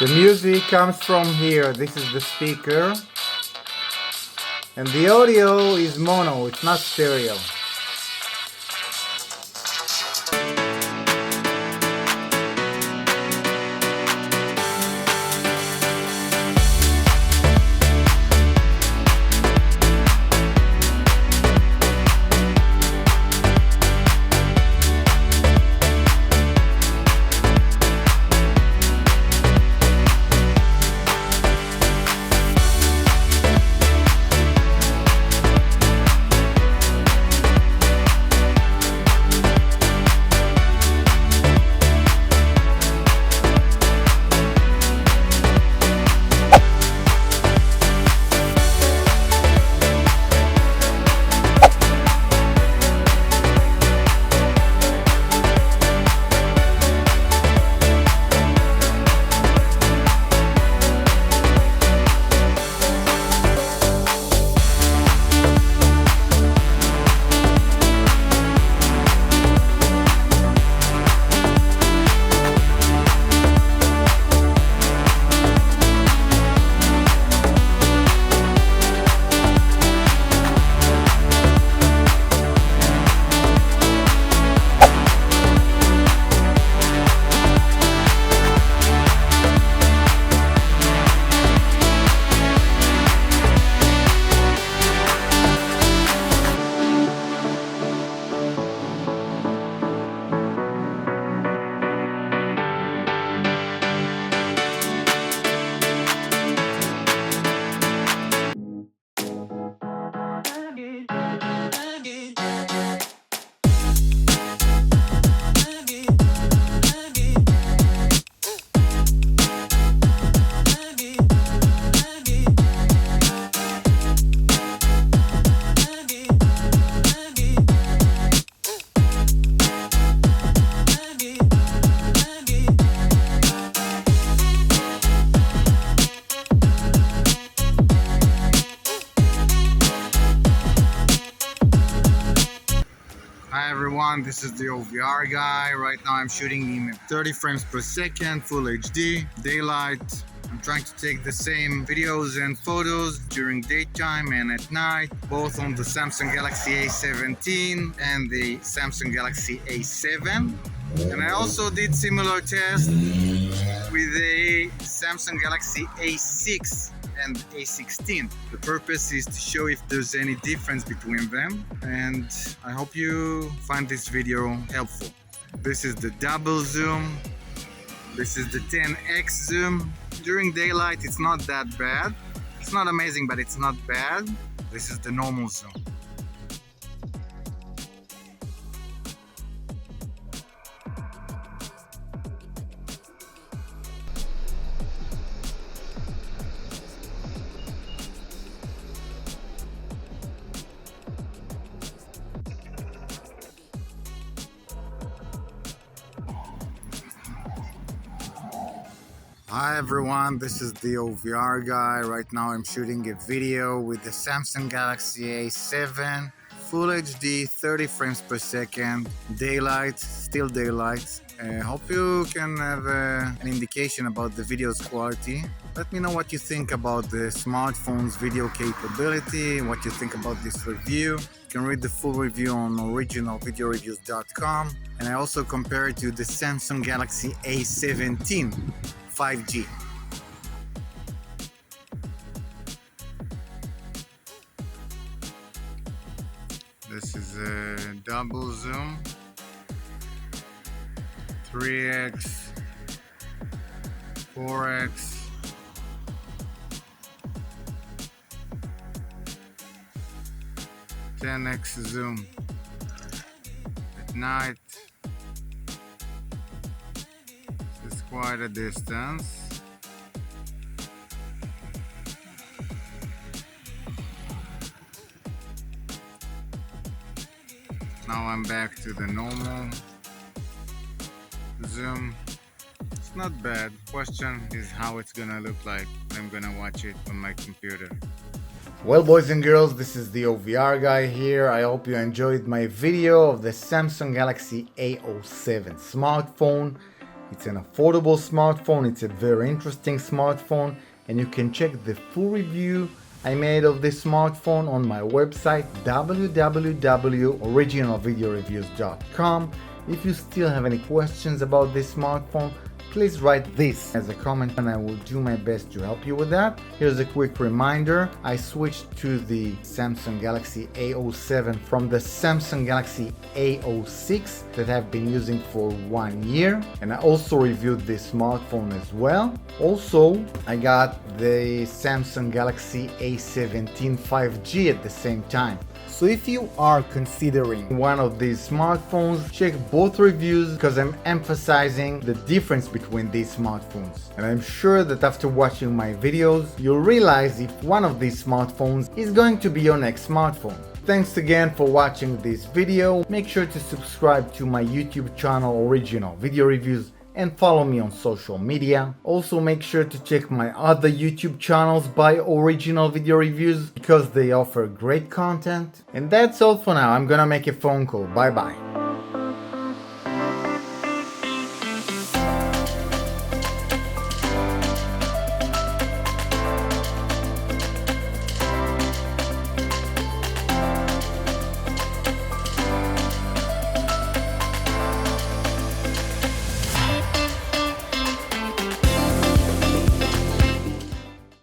The music comes from here. This is the speaker. And the audio is mono, it's not stereo. Hi everyone, this is the OVR guy. Right now I'm shooting in 30 frames per second, full HD, daylight. I'm trying to take the same videos and photos during daytime and at night, both on the Samsung Galaxy A17 and the Samsung Galaxy A7. And I also did similar tests with the Samsung Galaxy A6 and A16. The purpose is to show if there's any difference between them, and I hope you find this video helpful. This is the double zoom. This is the 10x zoom. During daylight it's not that bad. It's not amazing, but it's not bad. This is the normal zoom. Hi everyone, this is the OVR guy. Right now I'm shooting a video with the Samsung Galaxy A7, Full HD, 30 frames per second, daylight, still daylight. Hope you can have an indication about the video's quality. Let me know what you think about the smartphone's video capability, what you think about this review. You can read the full review on originalvideoreviews.com, and I also compare it to the Samsung Galaxy A17 5G. This is a double zoom, 3x, 4x, (10x) zoom at night. This is quite a distance. Now I'm back to the normal zoom. It's not bad. Question is how it's gonna look like when I'm gonna watch it on my computer. Well, boys and girls, this is the OVR guy here. I hope you enjoyed my video of the Samsung Galaxy A07 smartphone. It's an affordable smartphone, it's a very interesting smartphone, and you can check the full review I made of this smartphone on my website www.originalvideoreviews.com. If you still have any questions about this smartphone, please write this as a comment and I will do my best to help you with that. Here's a quick reminder. I switched to the Samsung Galaxy A07 from the Samsung Galaxy A06 that I've been using for 1 year. And I also reviewed this smartphone as well. Also, I got the Samsung Galaxy A17 5G at the same time. So if you are considering one of these smartphones, check both reviews because I'm emphasizing the difference between these smartphones. And I'm sure that after watching my videos, you'll realize if one of these smartphones is going to be your next smartphone. Thanks again for watching this video. Make sure to subscribe to my YouTube channel Original Video Reviews and follow me on social media. Also make sure to check my other YouTube channels by Original Video Reviews because they offer great content. And that's all for now. I'm gonna make a phone call. Bye bye.